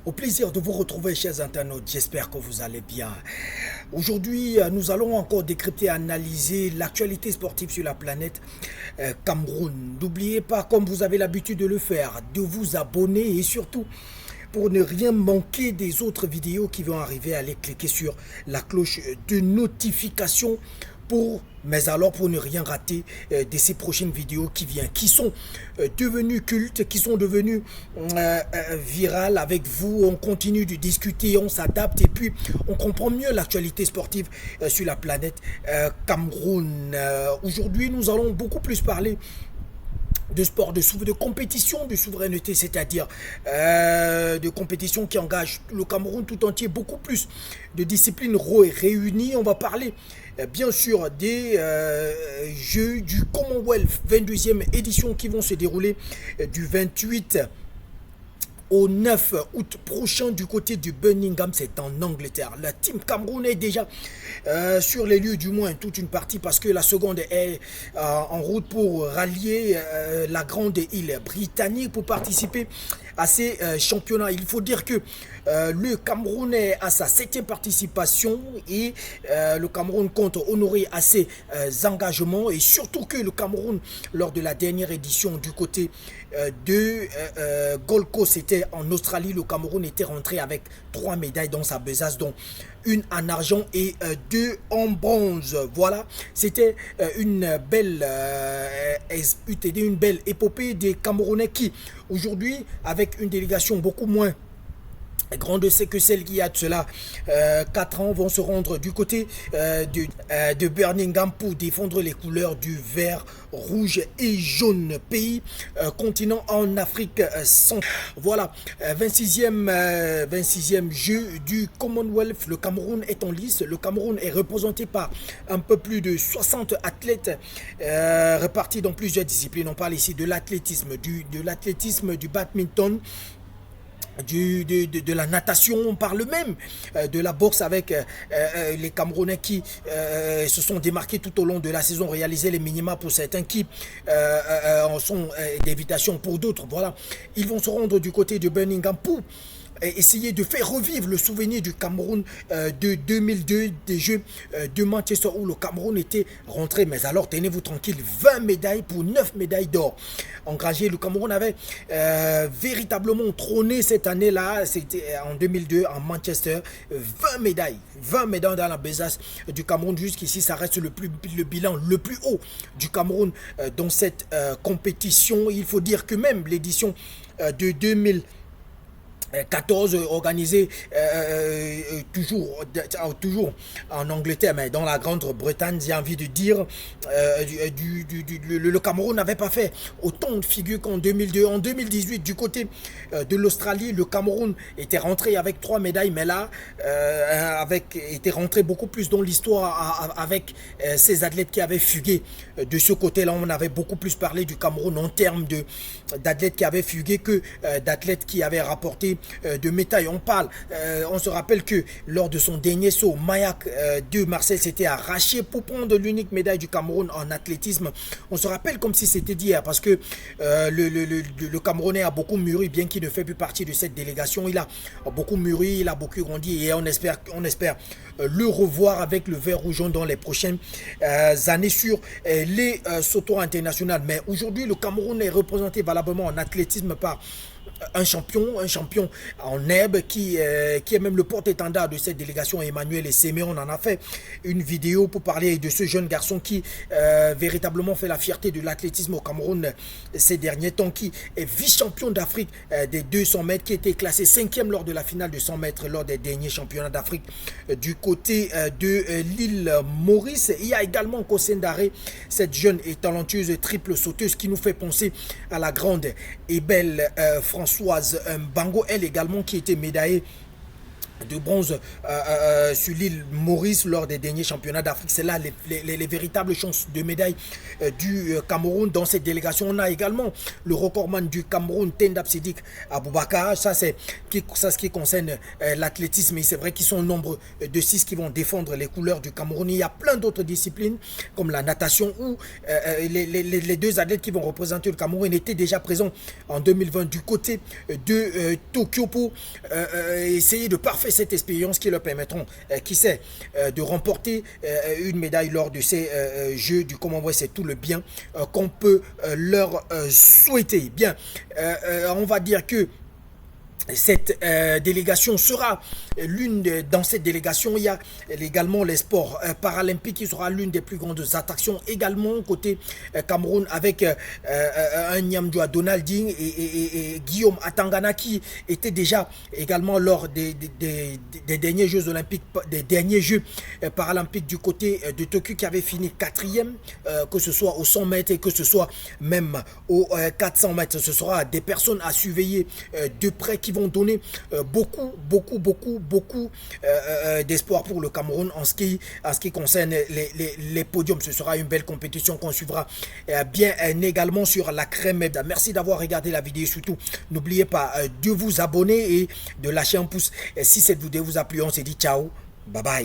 Au plaisir de vous retrouver, chers internautes. J'espère que vous allez bien. Aujourd'hui, nous allons encore décrypter et analyser l'actualité sportive sur la planète Cameroun. N'oubliez pas, comme vous avez l'habitude de le faire, de vous abonner et surtout, pour ne rien manquer des autres vidéos qui vont arriver, allez cliquer sur la cloche de notification pour ne rien rater de ces prochaines vidéos qui viennent, qui sont devenues cultes, qui sont devenues virales avec vous. On continue de discuter, on s'adapte et puis on comprend mieux l'actualité sportive sur la planète Cameroun. Aujourd'hui, nous allons beaucoup plus parler de sport, de compétition, de souveraineté, c'est-à-dire de compétition qui engage le Cameroun tout entier, beaucoup plus de disciplines réunies. On va parler bien sûr des Jeux du Commonwealth 22e édition qui vont se dérouler du 28 au 9 août prochain du côté du Birmingham, c'est en Angleterre. La team Cameroun est déjà sur les lieux, du moins toute une partie, parce que la seconde est en route pour rallier la grande île britannique pour participer à ces championnats. Il faut dire que le Cameroun est à sa 7e participation et le Cameroun compte honorer à ses engagements, et surtout que le Cameroun, lors de la dernière édition du côté de Gold Coast, c'était en Australie, le Cameroun était rentré avec 3 médailles dans sa besace, dont une en argent et 2 en bronze. Voilà, c'était une belle épopée des Camerounais qui, aujourd'hui, avec une délégation beaucoup moins grande que celle qui a de cela 4 ans, vont se rendre du côté de Birmingham pour défendre les couleurs du vert, rouge et jaune. Pays, continent en Afrique centrale. Voilà, 26e jeu du Commonwealth. Le Cameroun est en lice. Le Cameroun est représenté par un peu plus de 60 athlètes répartis dans plusieurs disciplines. On parle ici de l'athlétisme, du badminton, de la natation. On parle même de la boxe avec les Camerounais qui se sont démarqués tout au long de la saison, réalisé les minima pour certains qui en sont d'invitation pour d'autres. Voilà, ils vont se rendre du côté de Birmingham pour essayer de faire revivre le souvenir du Cameroun de 2002, des Jeux de Manchester où le Cameroun était rentré. Mais alors, tenez-vous tranquille, 20 médailles pour 9 médailles d'or engagées. Le Cameroun avait véritablement trôné cette année-là, c'était en 2002 en Manchester. 20 médailles dans la besace du Cameroun. Jusqu'ici, ça reste le bilan le plus haut du Cameroun dans cette compétition. Il faut dire que même l'édition de 2014 organisé toujours en Angleterre, mais dans la Grande-Bretagne, j'ai envie de dire, le Cameroun n'avait pas fait autant de figures qu'en 2002. En 2018, du côté de l'Australie, le Cameroun était rentré avec 3 médailles, mais là, était rentré beaucoup plus dans l'histoire avec ces athlètes qui avaient fugué. De ce côté-là, on avait beaucoup plus parlé du Cameroun en termes d'athlètes qui avaient fugué que d'athlètes qui avaient rapporté de médailles. On se rappelle que lors de son dernier saut, Mayak de Marseille s'était arraché pour prendre l'unique médaille du Cameroun en athlétisme. On se rappelle comme si c'était d'hier, parce que le Camerounais a beaucoup mûri, bien qu'il ne fait plus partie de cette délégation. Il a beaucoup mûri, il a beaucoup grandi, et on espère le revoir avec le vert rouge dans les prochaines années sur les sautoirs internationaux. Mais aujourd'hui, le Cameroun est représenté valablement en athlétisme par un champion en herbe qui est même le porte-étendard de cette délégation, Emmanuel Essémé. On en a fait une vidéo pour parler de ce jeune garçon qui véritablement fait la fierté de l'athlétisme au Cameroun ces derniers temps, qui est vice-champion d'Afrique des 200 mètres, qui était classé 5e lors de la finale de 100 mètres lors des derniers championnats d'Afrique du côté de l'île Maurice. Il y a également Kossé Ndaré, cette jeune et talentueuse triple sauteuse qui nous fait penser à la grande et belle Françoise Mbango, elle également, qui était médaillée de bronze sur l'île Maurice lors des derniers championnats d'Afrique. C'est là les véritables chances de médaille du Cameroun. Dans cette délégation, on a également le recordman du Cameroun, Tendab Sidik Aboubakar. Ça, c'est ce qui concerne l'athlétisme. Et c'est vrai qu'ils sont nombre de 6 qui vont défendre les couleurs du Cameroun. Il y a plein d'autres disciplines comme la natation où les 2 athlètes qui vont représenter le Cameroun étaient déjà présents en 2020 du côté de Tokyo pour essayer de parfaire cette expérience qui leur permettront, qui sait, de remporter une médaille lors de ces Jeux du Commonwealth. C'est tout le bien qu'on peut leur souhaiter. Bien, on va dire que cette délégation sera dans cette délégation, il y a également les sports paralympiques qui sera l'une des plus grandes attractions également côté Cameroun avec un Nyamdjoua Donalding et Guillaume Atangana qui était déjà également lors des derniers Jeux olympiques, des derniers Jeux paralympiques du côté de Tokyo qui avait fini 4e, que ce soit au 100 mètres et que ce soit même au 400 mètres. Ce sera des personnes à surveiller de près qui vont donner beaucoup d'espoir pour le Cameroun en ce qui concerne les podiums. Ce sera une belle compétition qu'on suivra bien également sur la crème. Merci d'avoir regardé la vidéo. Surtout, n'oubliez pas de vous abonner et de lâcher un pouce si cette vidéo vous a plu. On se dit ciao, bye bye.